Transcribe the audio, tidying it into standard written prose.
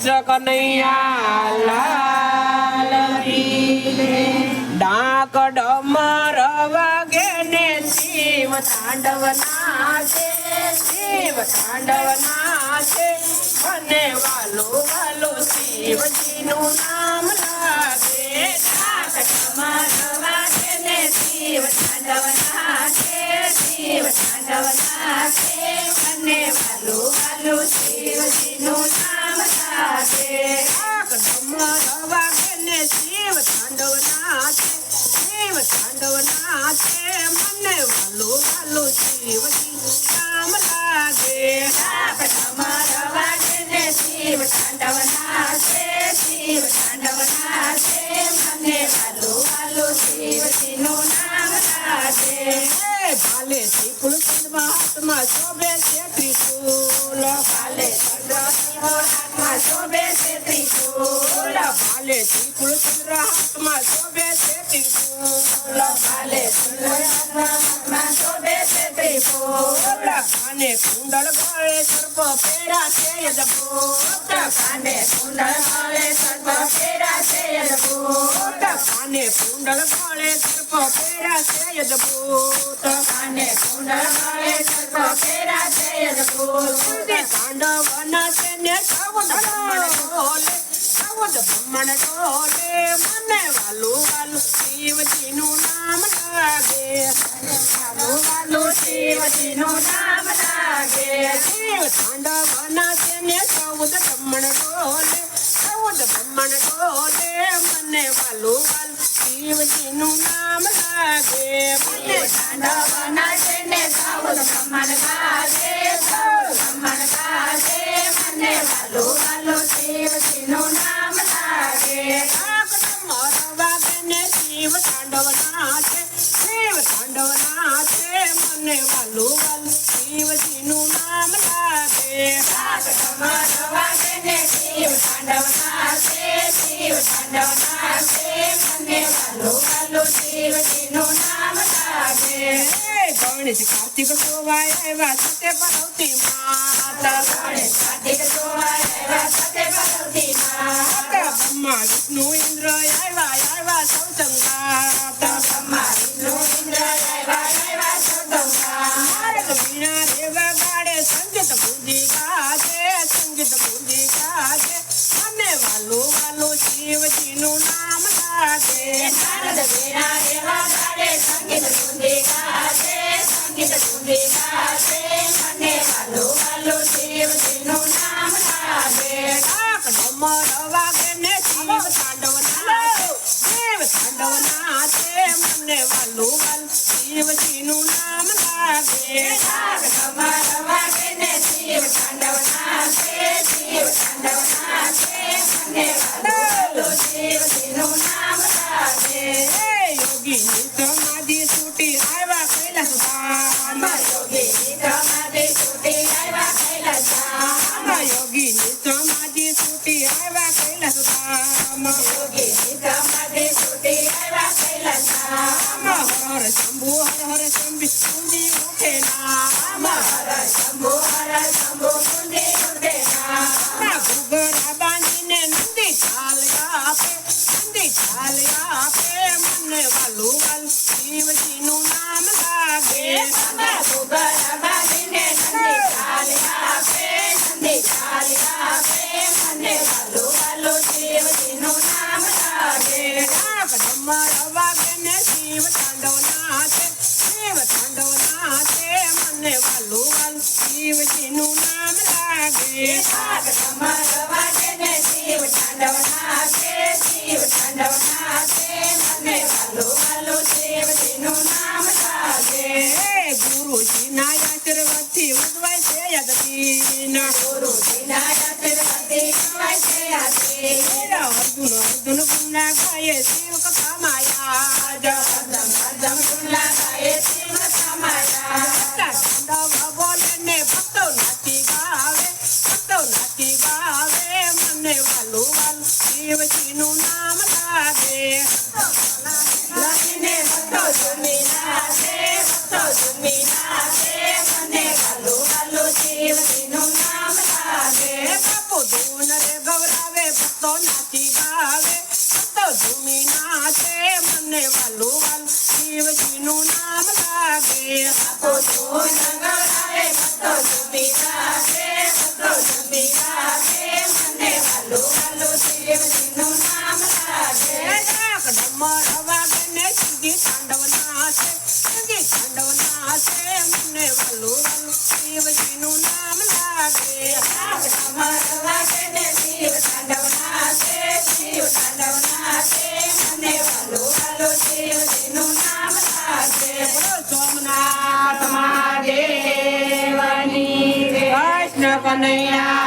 કૃષ્ણ કનૈયા લાલ કી જય. ડાક ડમર વાગે ને શિવ તાંડવ નાચે, શિવ તાંડવ નાચે, અને વાલો વાલો શિવજીનું નામ લાગે. ડાક ડમર વાગે ને શિવ તાંડવ નાચે, શિવ તાંડવ નાચે, અને વાલો વાલો શિવજીનું નામ લાગે. ડાક ડમર વાગે ને શિવ તાંડવ નાચે, શિવ તાંડવ નાચે, મને વાલો વાલો શિવજીનું નામ લાગે. ડાક ડમર વાગે ને શિવ તાંડવ નાચે, શિવ તાંડવ નાચે, મને વાલો વાલો શિવજીનું નામ લાગે. ભાલે ત્રિપુલ ચંદ્રમાં હાથમાં શોભે છે ત્રિશૂલ, ભાલે ચંદ્રમાં હાથમાં શોભે છે ત્રિશૂલ, ભાલે ત્રિપુલ ચંદ્ર હાથમાં શોભે છે ત્રિશૂલ, ભાલે ચંદ્ર હાથમાં શોભે છે ત્રિશૂલ, કાને કુંડળ ગળે સર્પ પહેરા છે અદભુત, કાને કુંડળ ગળે સર્પ પહેરા છે અદભુત, કાને કુંડળ ગળે સર્પ પહેરા છે અદભુત, કાને કુંડળ ગળે સર્પ પહેરા છે અદભુત. તાંડવના છે ને સાવધ ઢોલે, સાવધ બ્રહ્મણ ઢોલે, મને વાલું વાલું શિવજીનું નામ લાગે, વાલું વાલું શિવજીનું નામ લાગે. શિવ તાંડવના છે ને સાવધ બ્રહ્મણ ઢોલે, સાવધ બ્રહ્મણ ઢોલે, મને વાલું વાલું શિવજીનું નામ લાગે. મને તાંડવના છે ને સાવધ બ્રહ્મણ ગાજે, સાવધ બ્રહ્મણ ગાજે, મને વાલું વાલું શિવજીનું નામ લાગે. ડાક ડમર વાગે ને શિવ તાંડવ નાચે, શિવ તાંડવ નાચે, મને વાલું વાલું શિવજીનું નામ લાગે. ડાક ડમર વાગે ને શિવ તાંડવ નાચે, શિવ તાંડવ નાચે, મને વાલું વાલું શિવજીનું નામ લાગે. ગણેશ કાર્તિક જોવાય આવ્યા સાથે પાર્વતી માતા, ગણેશ કાર્તિક જોવાય આવ્યા સાથે પાર્વતી માતા, બ્રહ્મા વિષ્ણુ ઇન્દ્ર આવ્યા સૌ સંગાતા, બ્રહ્મા વિષ્ણુ ઇન્દ્ર આવ્યા સૌ સંગાતા. વીણા દેવા ગાડે સંગીત પૂજી ગાજે, સંગીત પૂજી ગાજે, મને વાલું વાલું શિવજીનું નામ લાગે. નારદ વીણા દેવા ગાડે સંગીત પૂજી ગાજે, સંગીત પૂજી ગાજે, મને વાલું વાલું શિવજીનું નામ લાગે. ડાક ડમર વાગે ને શિવ તાંડવ નાચે, શિવ તાંડવ નાચે, મને વાલું વાલું શિવજીનું નામ લાગે. ડાક ડમર વાગે ને શિવ તાંડવ નાચે, શિવ તાંડવ નાચે, મને વાલું વાલું શિવજીનું નામ લાગે. યોગીની સમાધિ છૂટી આવ્યા કૈલાસ ધામ, યોગીની સમાધિ છૂટી આવ્યા કૈલાસ ધામ, યોગીની સમાધિ છૂટી આવ્યા કૈલાસ ધામ, યોગીની સમાધિ છૂટી આવ્યા કૈલાસ ધામ. હર હર શંભુ હર હર શંભુ કુંજી ઉઠે નામ, હર શંભુ હર શંભુ કુંજી ઉઠે નામ. ઘૂઘરા બાંધીને નંદી ચાલ આપે, નંદી ચાલ આપે, મને વાલું વાલું શિવજીનું નામ લાગે. ઘૂઘરા બાંધીને નંદી ચાલ આપે, નંદી ચાલ આપે, મને વાલું વાલું શિવજીનું નામ લાગે. ડાક ડમર વાગે ને શિવ તાંડવ નાચે, શિવ તાંડવ નાચે, મને વાલું વાલું શિવજીનું નામ લાગે. ડાક ડમર વાગે ને શિવ તાંડવ નાચે, શિવ તાંડવ નાચે, મને વાલું વાલું શિવજીનું નામ લાગે. ગુરુજીના આશીર્વાદથી ઉજવાય છે યાદીન, ગુરુજીના આશીર્વાદથી ઉજવાય છે યાદીન. અર્જુન અર્જુન ગુના ગાયે શિવ કથા માયા, અર્જુન ગુના ગાયે શિવ કથા માયા. તાંડવ બોલે ને ભક્તો નાચી ગાવે, ભક્તો નાચી ગાવે, મને વાલું વાલું શિવજીનું નામ લાગે. લાગીને ભક્તો ઝૂમી નાચે, ભક્તો ઝૂમી નાચે, મને વાલું વાલું શિવજીનું નામ લાગે. બાપુ ધૂન રે ગૌરા ભક્તો નાચી ગાવે ભક્તો ઝૂમી નાચે મને વાલું વાલું શિવજીનું નામ લાગે આખો ધૂન ગવડાવે ભક્તો ઝૂમી નાચે ભક્તો ઝૂમી નાચે મને વાલું વાલું શિવજીનું નામ લાગે ડાક ડમર વાગે ને શિવજી તાંડવ નાચે શિવજી તાંડવ નાચે મને વાલું વાલું શિવજીનું નામ લાગે ડમર વાગે ને શિવ તાંડવ નાચે શિવ તાંડવ નાચે મને વાલું વાલું શિવજીનું નામ લાગે બોલો સોમનાથ મહાદેવની કૃષ્ણ કનૈયા